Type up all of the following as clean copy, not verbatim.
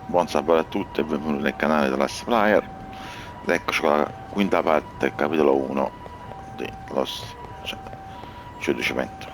Buon sapere a tutti e benvenuti nel canale della Player. Ed eccoci con la quinta parte del capitolo 1 di Lost Judgment.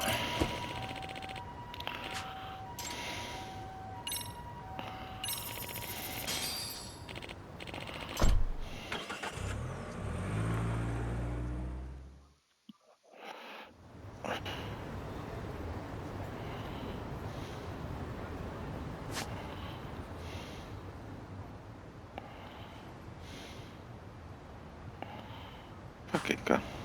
Ma che cazzo?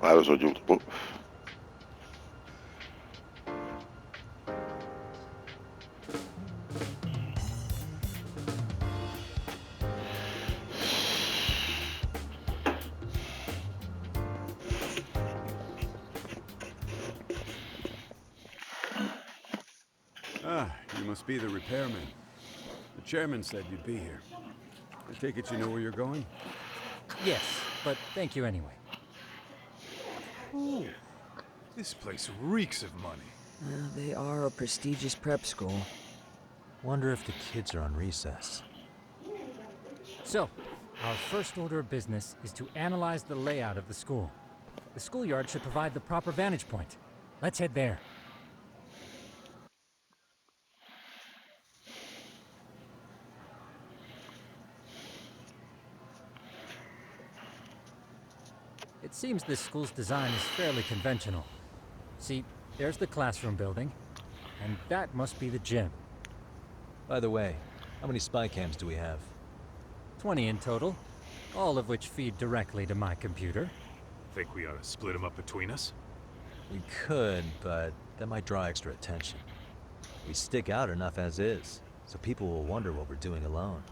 Ah, lo so giusto. Ah, you must be the repairman. The chairman said you'd be here. I take it you know where you're going? Yes, but thank you anyway. Ooh, this place reeks of money. They are a prestigious prep school. Wonder if the kids are on recess. So, our first order of business is to analyze the layout of the school. The schoolyard should provide the proper vantage point. Let's head there. It seems this school's design is fairly conventional. See, there's the classroom building, and that must be the gym. By the way, how many spy cams do we have? 20 in total, all of which feed directly to my computer. Think we ought to split them up between us? We could, but that might draw extra attention. We stick out enough as is, so people will wonder what we're doing alone.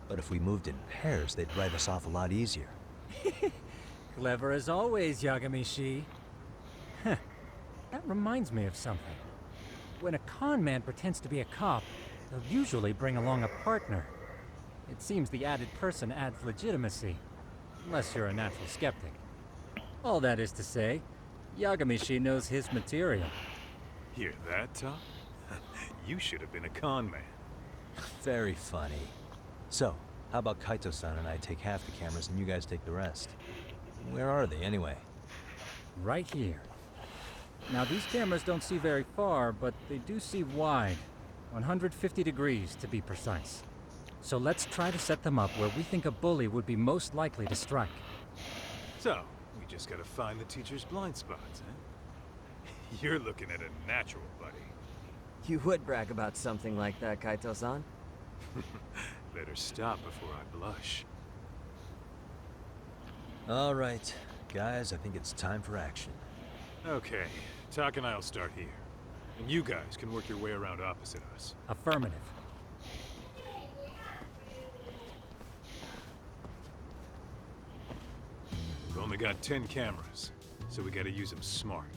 But if we moved in pairs, they'd write us off a lot easier. Clever as always, Yagami-shi. Huh. That reminds me of something. When a con man pretends to be a cop, they'll usually bring along a partner. It seems the added person adds legitimacy, unless you're a natural skeptic. All that is to say, Yagami-shi knows his material. Hear that, Tom? You should have been a con man. Very funny. So, how about Kaito-san and I take half the cameras and you guys take the rest? Where are they, anyway? Right here. Now, these cameras don't see very far, but they do see wide. 150 degrees, to be precise. So let's try to set them up where we think a bully would be most likely to strike. So, we just gotta find the teacher's blind spots, huh? You're looking at a natural, buddy. You would brag about something like that, Kaito-san. Better stop before I blush. All right, guys, I think it's time for action. Okay, Tak and I'll start here. And you guys can work your way around opposite us. Affirmative. We've only got 10 cameras, so we gotta use them smart.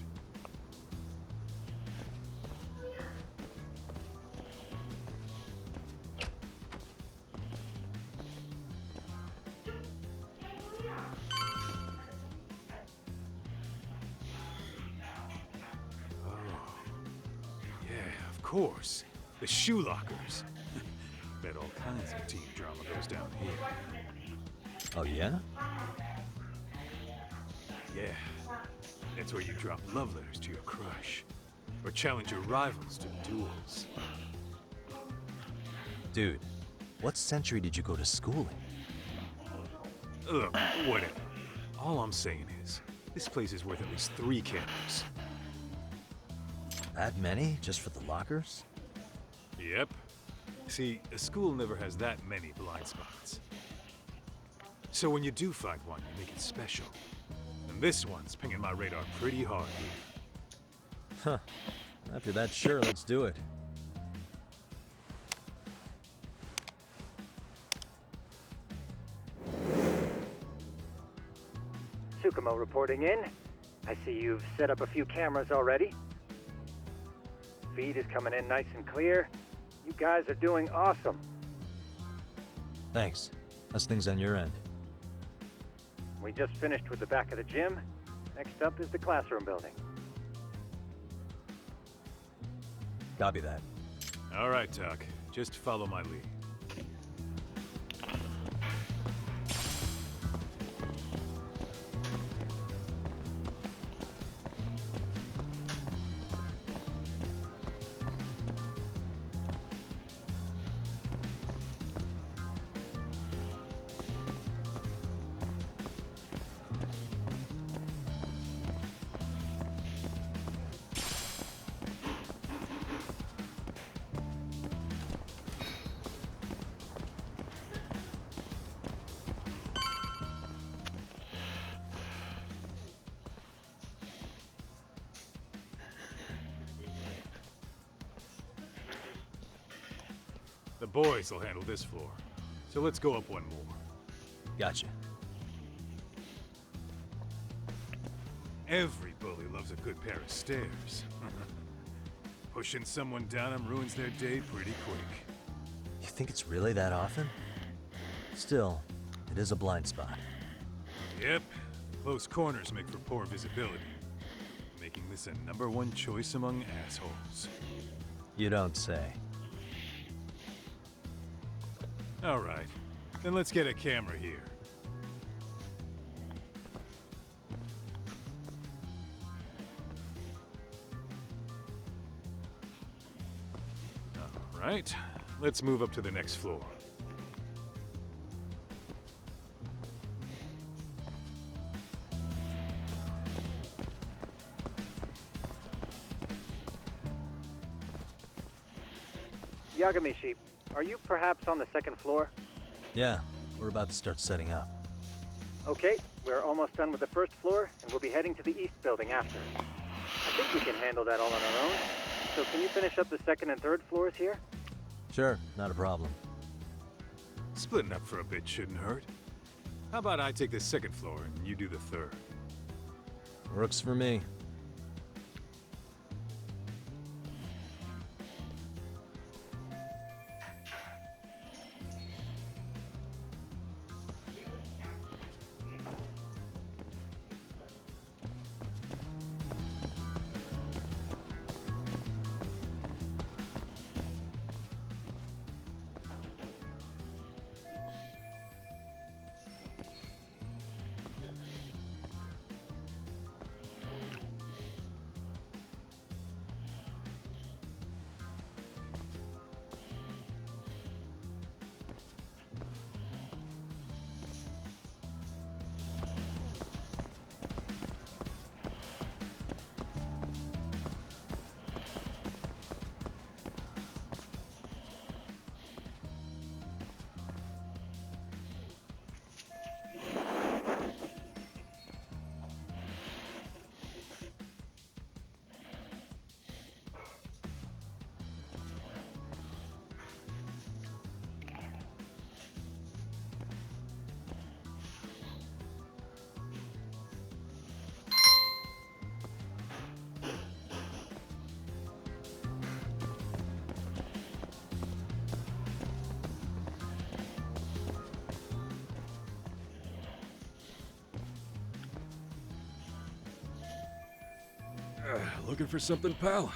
Of course. The shoe lockers. Bet all kinds of teen drama goes down here. Oh, yeah? Yeah. That's where you drop love letters to your crush. Or challenge your rivals to duels. Dude, what century did you go to school in? Look, whatever. All I'm saying is, this place is worth at least 3 cameras. That many? Just for the lockers? Yep. See, a school never has that many blind spots. So when you do find one, you make it special. And this one's pinging my radar pretty hard here. Huh. After that, sure, let's do it. Tsukumo reporting in. I see you've set up a few cameras already. Feed is coming in nice and clear. You guys are doing awesome. Thanks. How's things on your end? We just finished with the back of the gym. Next up is the classroom building. Copy that. All right, Doc. Just follow my lead. The boys will handle this floor. So let's go up one more. Gotcha. Every bully loves a good pair of stairs. Pushing someone down them ruins their day pretty quick. You think it's really that often? Still, it is a blind spot. Yep, close corners make for poor visibility, making this a #1 choice among assholes. You don't say. All right, then let's get a camera here. All right, let's move up to the next floor. Yagamishi, are you perhaps on the second floor? Yeah, we're about to start setting up. Okay, we're almost done with the first floor, and we'll be heading to the east building after. I think we can handle that all on our own. So can you finish up the second and third floors here? Sure, not a problem. Splitting up for a bit shouldn't hurt. How about I take the second floor and you do the third? Works for me. Looking for something, pal?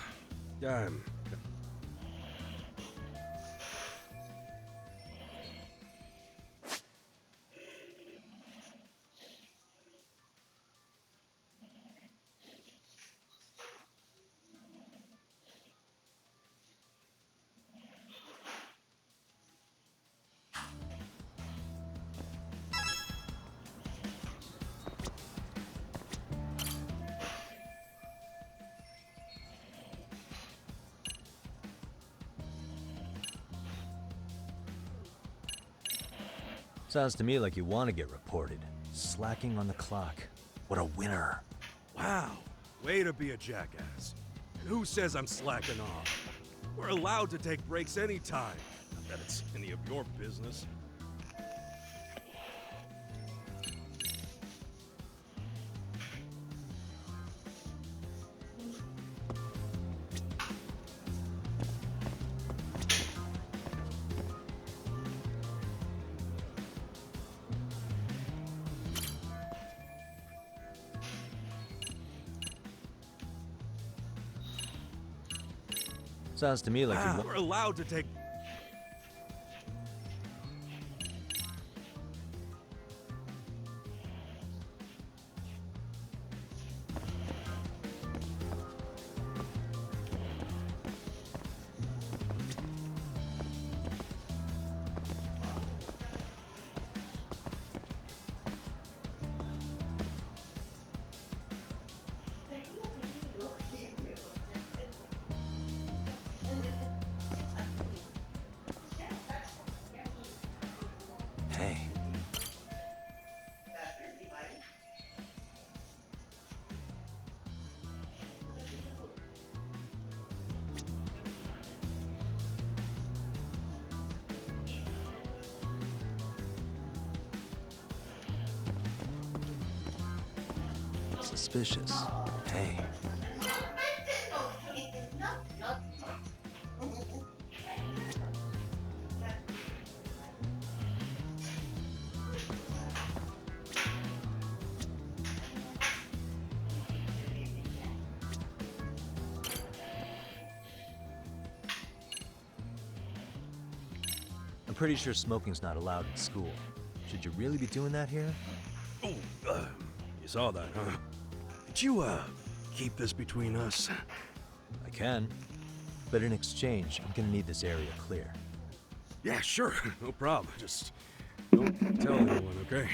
Sounds to me like you want to get reported. Slacking on the clock. What a winner. Wow, way to be a jackass. And who says I'm slacking off? We're allowed to take breaks anytime. Not that it's any of your business. Sounds to me like you We're allowed to take... Hey. Suspicious. Hey. I'm pretty sure smoking's not allowed in school. Should you really be doing that here? Oh, you saw that, huh? Could you, keep this between us? I can. But in exchange, I'm gonna need this area clear. Yeah, sure. No problem. Just don't tell anyone, okay?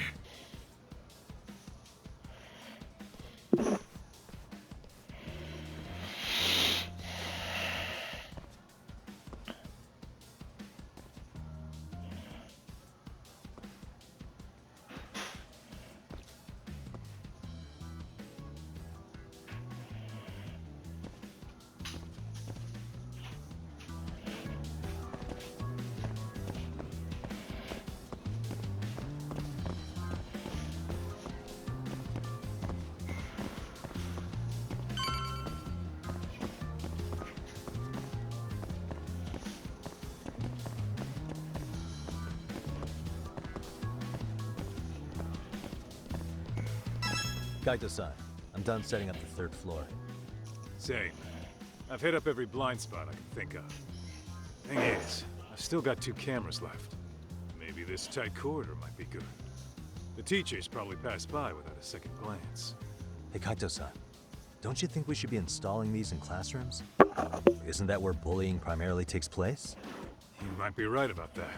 Kaito-san, I'm done setting up the third floor. Same. I've hit up every blind spot I can think of. Thing is, I've still got 2 cameras left. Maybe this tight corridor might be good. The teachers probably passed by without a second glance. Hey, Kaito-san, don't you think we should be installing these in classrooms? Isn't that where bullying primarily takes place? You might be right about that.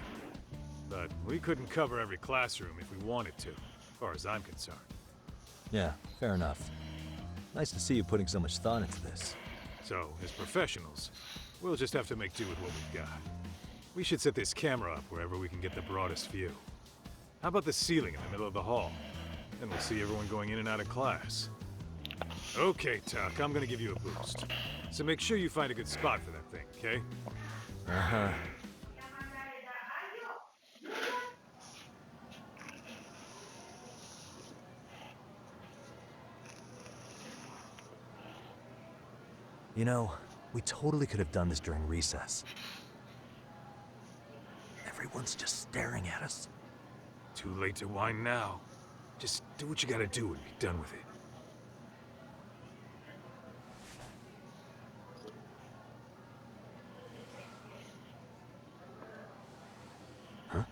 But we couldn't cover every classroom if we wanted to, as far as I'm concerned. Yeah, fair enough. Nice to see you putting so much thought into this. So, as professionals, we'll just have to make do with what we've got. We should set this camera up wherever we can get the broadest view. How about the ceiling in the middle of the hall? Then we'll see everyone going in and out of class. Okay, Tuck, I'm gonna give you a boost. So make sure you find a good spot for that thing, okay? Uh-huh. You know, we totally could have done this during recess. Everyone's just staring at us. Too late to whine now. Just do what you gotta do and be done with it. Huh?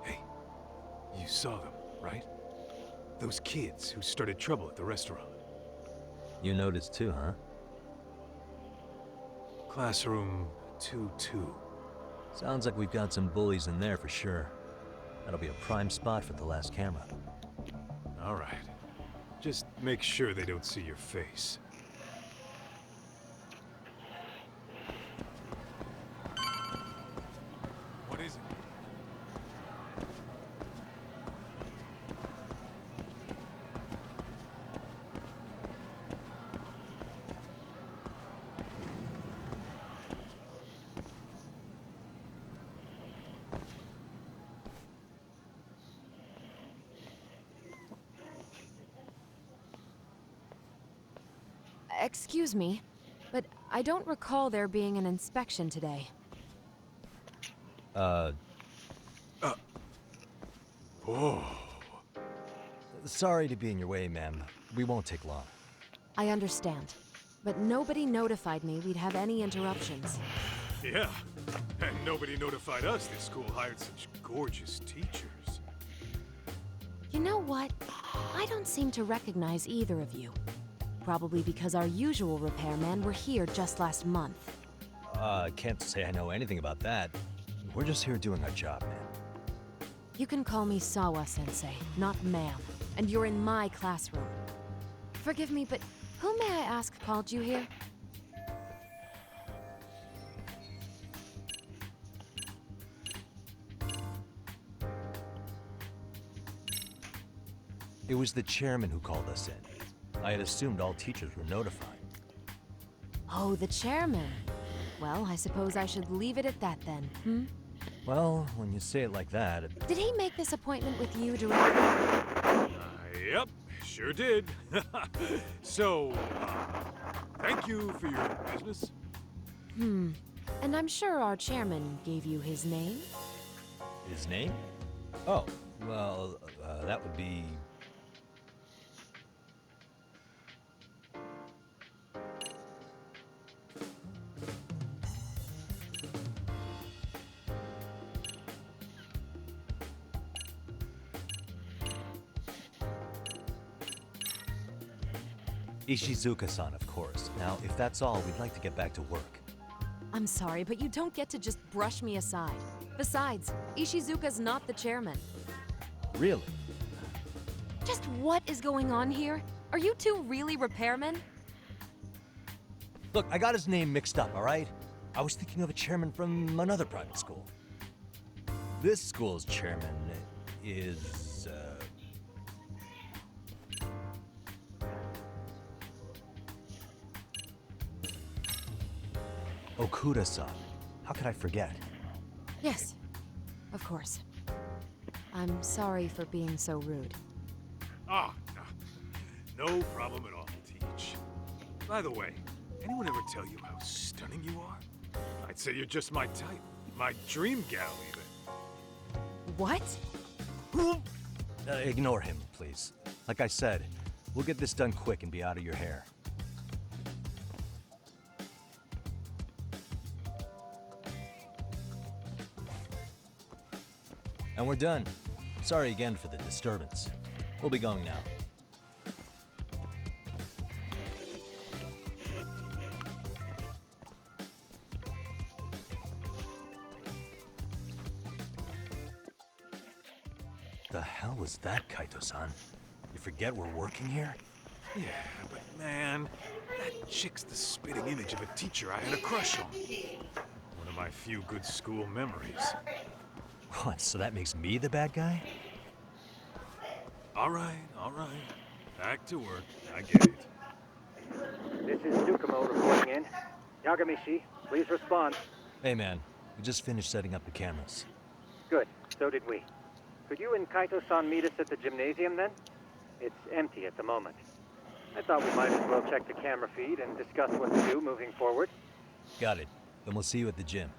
Hey, you saw them, right? Those kids who started trouble at the restaurant. You noticed too, huh? Classroom 2-2. Sounds like we've got some bullies in there for sure. That'll be a prime spot for the last camera. All right. Just make sure they don't see your face. What is it? Excuse me, but I don't recall there being an inspection today. Oh. Sorry to be in your way, ma'am. We won't take long. I understand. But nobody notified me we'd have any interruptions. Yeah. And nobody notified us this school hired such gorgeous teachers. You know what? I don't seem to recognize either of you. Probably because our usual repairmen were here just last month. I can't say I know anything about that. We're just here doing our job, man. You can call me Sawa-sensei, not ma'am. And you're in my classroom. Forgive me, but who may I ask called you here? It was the chairman who called us in. I had assumed all teachers were notified. Oh, the chairman. Well, I suppose I should leave it at that then, hmm? Well, when you say it like that, Did he make this appointment with you directly? Yep, sure did. So, thank you for your business. And I'm sure our chairman gave you his name? his name? Oh, well, that would be... Ishizuka-san, of course. Now, if that's all, we'd like to get back to work. I'm sorry, but you don't get to just brush me aside. Besides, Ishizuka's not the chairman. Really? Just what is going on here? Are you two really repairmen? Look, I got his name mixed up, all right? I was thinking of a chairman from another private school. This school's chairman is, Okuda-san. How could I forget? Yes, of course. I'm sorry for being so rude. Ah, no problem at all, Teach. By the way, anyone ever tell you how stunning you are? I'd say you're just my type. My dream gal, even. What? Ignore him, please. Like I said, we'll get this done quick and be out of your hair. And we're done. Sorry again for the disturbance. We'll be going now. The hell was that, Kaito-san? You forget we're working here? Yeah, but man, that chick's the spitting image of a teacher I had a crush on. One of my few good school memories. What, so that makes me the bad guy? All right. Back to work. I get it. This is Tsukumo reporting in. Yagamishi, please respond. Hey man, we just finished setting up the cameras. Good, so did we. Could you and Kaito-san meet us at the gymnasium then? It's empty at the moment. I thought we might as well check the camera feed and discuss what to do moving forward. Got it. Then we'll see you at the gym.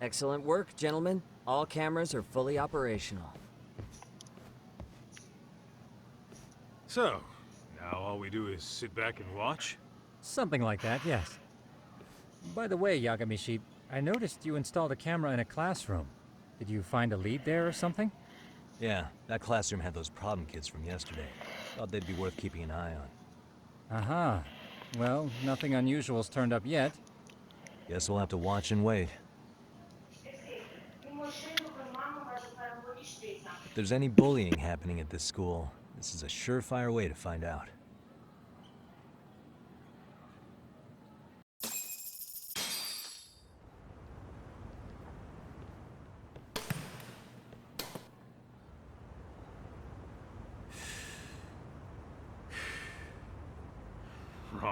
Excellent work, gentlemen. All cameras are fully operational. So, now all we do is sit back and watch? Something like that, yes. By the way, Yagamishi, I noticed you installed a camera in a classroom. Did you find a lead there or something? Yeah, that classroom had those problem kids from yesterday. Thought they'd be worth keeping an eye on. Aha. Well, nothing unusual's turned up yet. Guess we'll have to watch and wait. If there's any bullying happening at this school, this is a surefire way to find out.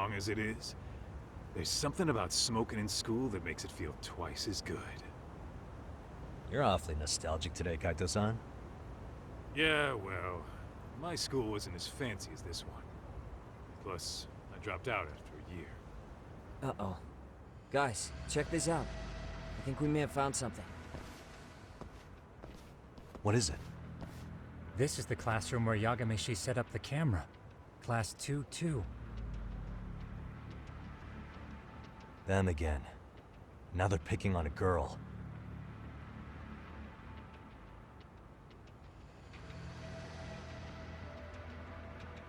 strong as it is, there's something about smoking in school that makes it feel twice as good. You're awfully nostalgic today, Kaito-san. Yeah, well, my school wasn't as fancy as this one. Plus, I dropped out after a year. Uh-oh. Guys, check this out. I think we may have found something. What is it? This is the classroom where Yagamishi set up the camera. Class 2-2. Them again. Now they're picking on a girl.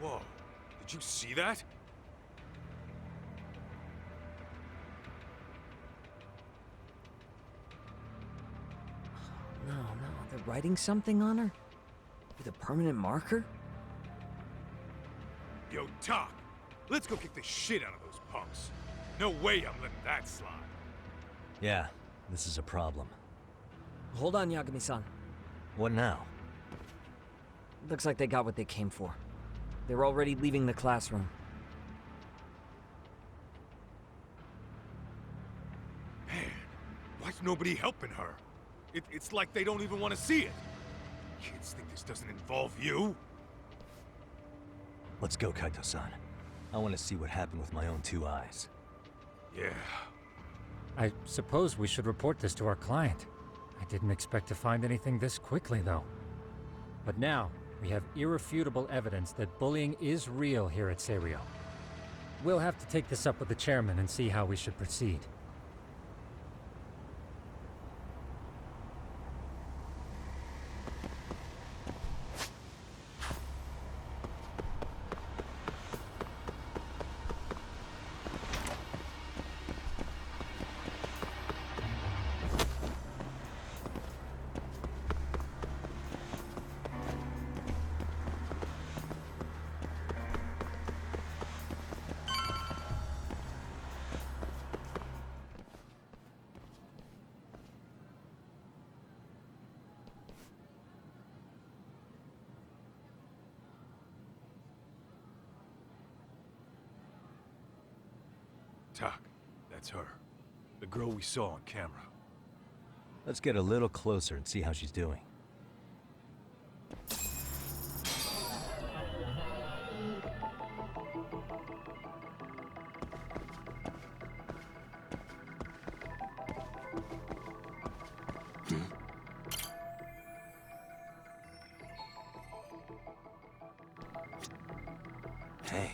Whoa, did you see that? No, they're writing something on her? With a permanent marker? Yo, Doc, let's go kick the shit out of those punks. No way I'm letting that slide. Yeah, this is a problem. Hold on, Yagami-san. What now? Looks like they got what they came for. They're already leaving the classroom. Man, why's nobody helping her? It's like they don't even want to see it. Kids think this doesn't involve you? Let's go, Kaito-san. I want to see what happened with my own 2 eyes. Yeah. I suppose we should report this to our client. I didn't expect to find anything this quickly, though. But now, we have irrefutable evidence that bullying is real here at Seiryo. We'll have to take this up with the chairman and see how we should proceed. Doc, that's her. The girl we saw on camera. Let's get a little closer and see how she's doing. Hey.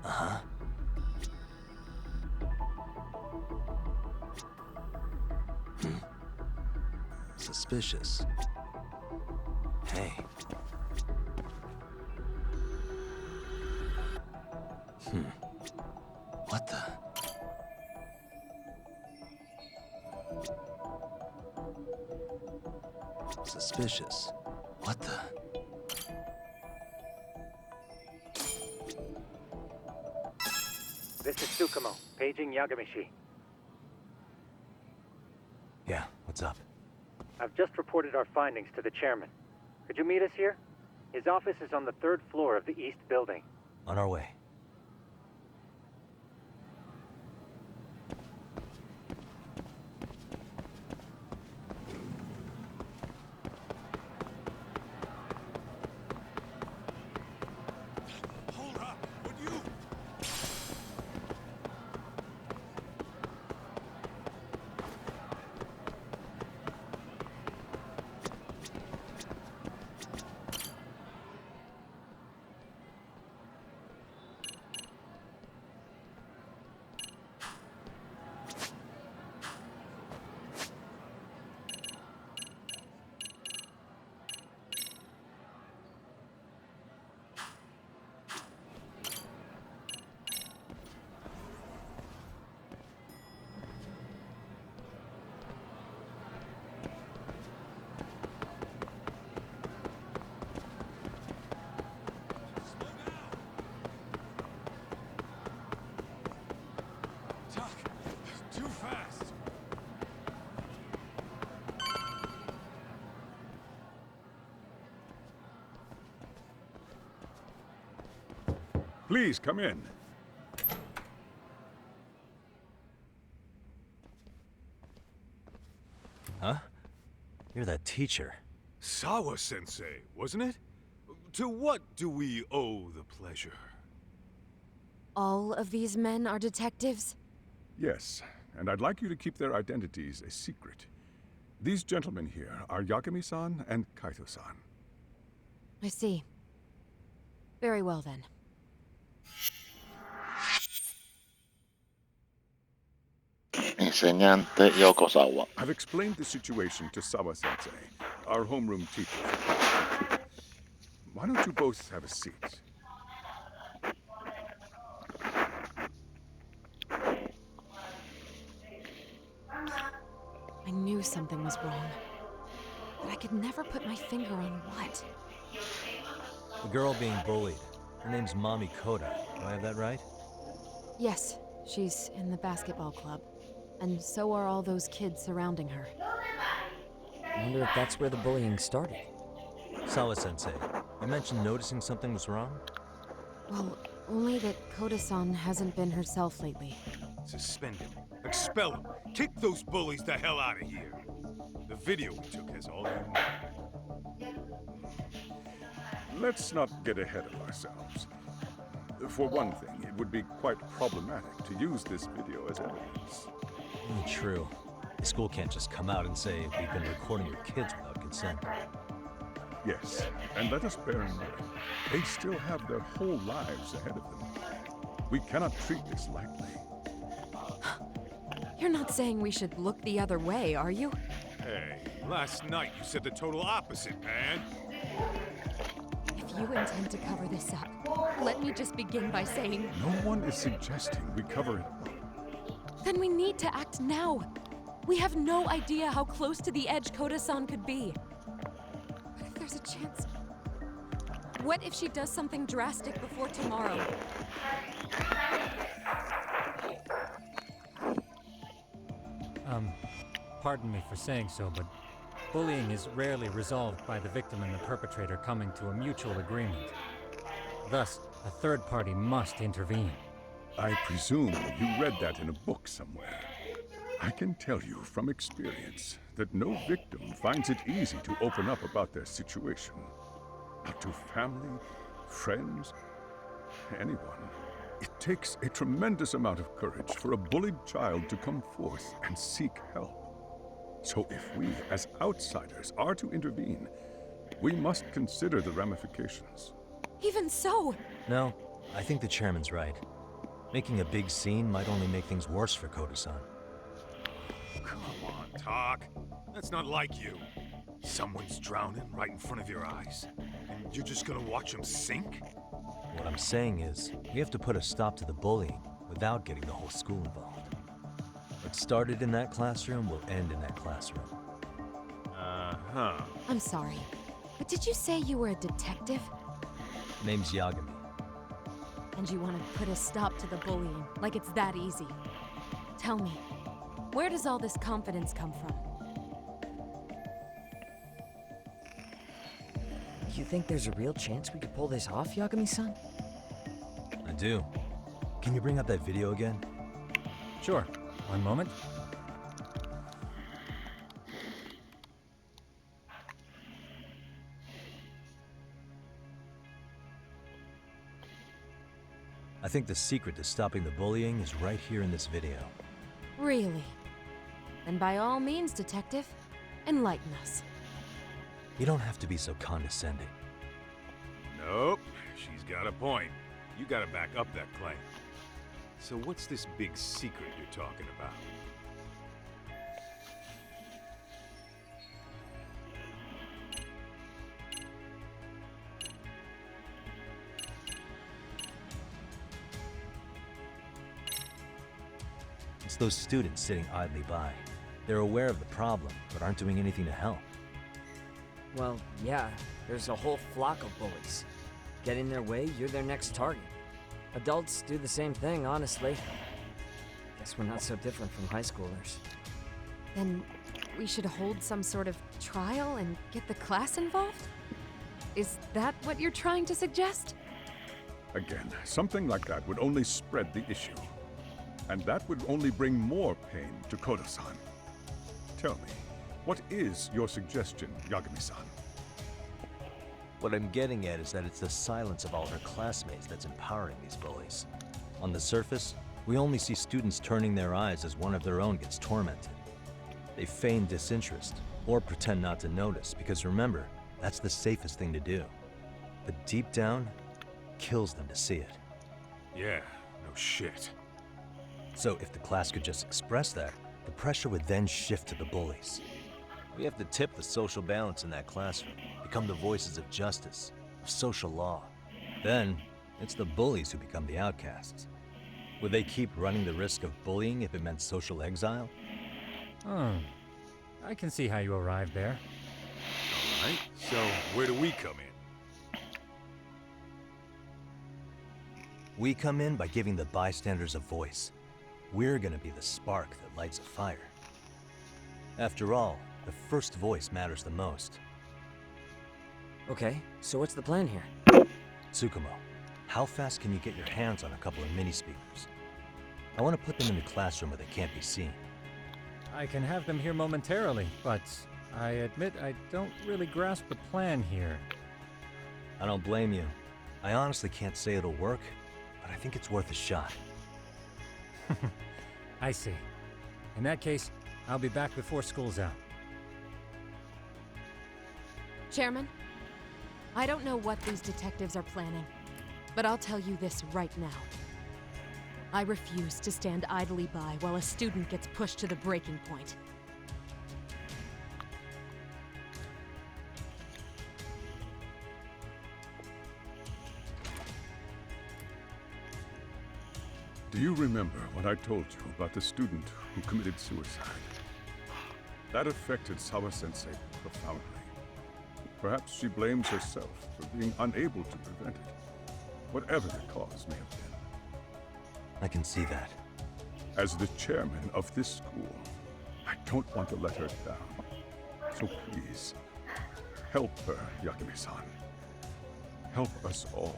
Uh-huh. Suspicious. Hey. What the? Suspicious. What the? This is Tsukumo, paging Yagamishi. Yeah, what's up? I've just reported our findings to the chairman. Could you meet us here? His office is on the 3rd floor of the east building. On our way. Hold up, would you? Please, come in. Huh? You're that teacher. Sawa-sensei, wasn't it? To what do we owe the pleasure? All of these men are detectives? Yes, and I'd like you to keep their identities a secret. These gentlemen here are Yagami-san and Kaito-san. I see. Very well then. Insegnante Yoko Sawa. I've explained the situation to Sawa-sensei, our homeroom teacher for class 2. Why don't you both have a seat? I knew something was wrong. But I could never put my finger on what. The girl being bullied. Her name's Mami Koda. Do I have that right? Yes, she's in the basketball club. And so are all those kids surrounding her. I wonder if that's where the bullying started. Sawa-sensei, you mentioned noticing something was wrong? Well, only that Koda-san hasn't been herself lately. Suspend him. Expel him. Kick those bullies the hell out of here. The video we took has all you know. Let's not get ahead of ourselves. For one thing, it would be quite problematic to use this video as evidence. True. The school can't just come out and say we've been recording your kids without consent. Yes, and let us bear in mind, they still have their whole lives ahead of them. We cannot treat this lightly. You're not saying we should look the other way, are you? Hey, last night you said the total opposite, man. If you intend to cover this up, let me just begin by saying... No one is suggesting we cover it up. Then we need to act now. We have no idea how close to the edge Koda-san could be. What if there's a chance? What if she does something drastic before tomorrow? Pardon me for saying so, but bullying is rarely resolved by the victim and the perpetrator coming to a mutual agreement. Thus, a third party must intervene. I presume you read that in a book somewhere. I can tell you from experience that no victim finds it easy to open up about their situation. Not to family, friends, anyone. It takes a tremendous amount of courage for a bullied child to come forth and seek help. So if we, as outsiders, are to intervene, we must consider the ramifications. Even so... No, I think the chairman's right. Making a big scene might only make things worse for Koda-san. Come on, talk. That's not like you. Someone's drowning right in front of your eyes, and you're just gonna watch him sink? What I'm saying is, we have to put a stop to the bullying without getting the whole school involved. What started in that classroom will end in that classroom. Uh-huh. I'm sorry, but did you say you were a detective? Name's Yagami. And you want to put a stop to the bullying, like it's that easy. Tell me, where does all this confidence come from? You think there's a real chance we could pull this off, Yagami-san? I do. Can you bring up that video again? Sure. One moment. I think the secret to stopping the bullying is right here in this video. Really? Then by all means, detective, enlighten us. You don't have to be so condescending. Nope, she's got a point. You gotta back up that claim. So what's this big secret you're talking about? It's those students sitting idly by. They're aware of the problem, but aren't doing anything to help. Well, yeah, there's a whole flock of bullies. Get in their way, you're their next target. Adults do the same thing, honestly. Guess we're not so different from high schoolers. Then we should hold some sort of trial and get the class involved? Is that what you're trying to suggest? Again, something like that would only spread the issue. And that would only bring more pain to Kodo-san. Tell me, what is your suggestion, Yagami-san? What I'm getting at is that it's the silence of all her classmates that's empowering these bullies. On the surface, we only see students turning their eyes as one of their own gets tormented. They feign disinterest, or pretend not to notice, because remember, that's the safest thing to do. But deep down, it kills them to see it. Yeah, no shit. So if the class could just express that, the pressure would then shift to the bullies. We have to tip the social balance in that classroom, become the voices of justice, of social law. Then, it's the bullies who become the outcasts. Would they keep running the risk of bullying if it meant social exile? I can see how you arrived there. Alright, so where do we come in? We come in by giving the bystanders a voice. We're gonna be the spark that lights a fire. After all, the first voice matters the most. Okay, so what's the plan here? Tsukumo, how fast can you get your hands on a couple of mini-speakers? I want to put them in the classroom where they can't be seen. I can have them here momentarily, but I admit I don't really grasp the plan here. I don't blame you. I honestly can't say it'll work, but I think it's worth a shot. I see. In that case, I'll be back before school's out. Chairman, I don't know what these detectives are planning, but I'll tell you this right now. I refuse to stand idly by while a student gets pushed to the breaking point. Do you remember what I told you about the student who committed suicide? That affected Sawa-sensei profoundly. Perhaps she blames herself for being unable to prevent it, whatever the cause may have been. I can see that. As the chairman of this school, I don't want to let her down. So please, help her, Yagami-san. Help us all.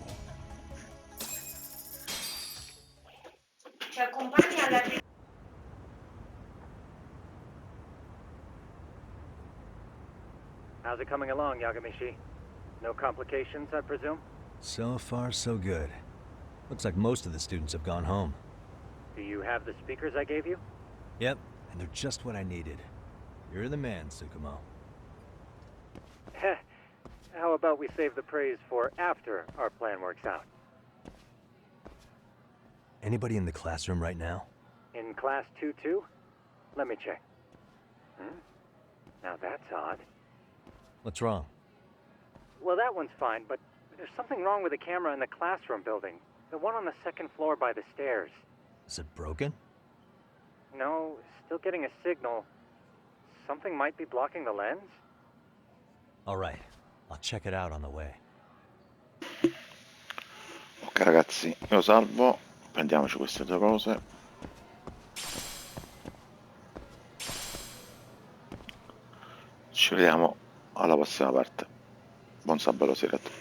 How's it coming along, Yagamishi? No complications, I presume? So far, so good. Looks like most of the students have gone home. Do you have the speakers I gave you? Yep, and they're just what I needed. You're the man, Tsukumo. Heh. How about we save the praise for after our plan works out? Anybody in the classroom right now? In class 2-2? Let me check. Now that's odd. What's wrong? Well, that one's fine, but there's something wrong with the camera in the classroom building. The one on the second floor by the stairs. Is it broken? No, still getting a signal. Something might be blocking the lens? All right, I'll check it out on the way. Ok ragazzi, io salvo, prendiamoci queste due cose. Ci vediamo alla prossima parte. Buon sabato sera a tutti.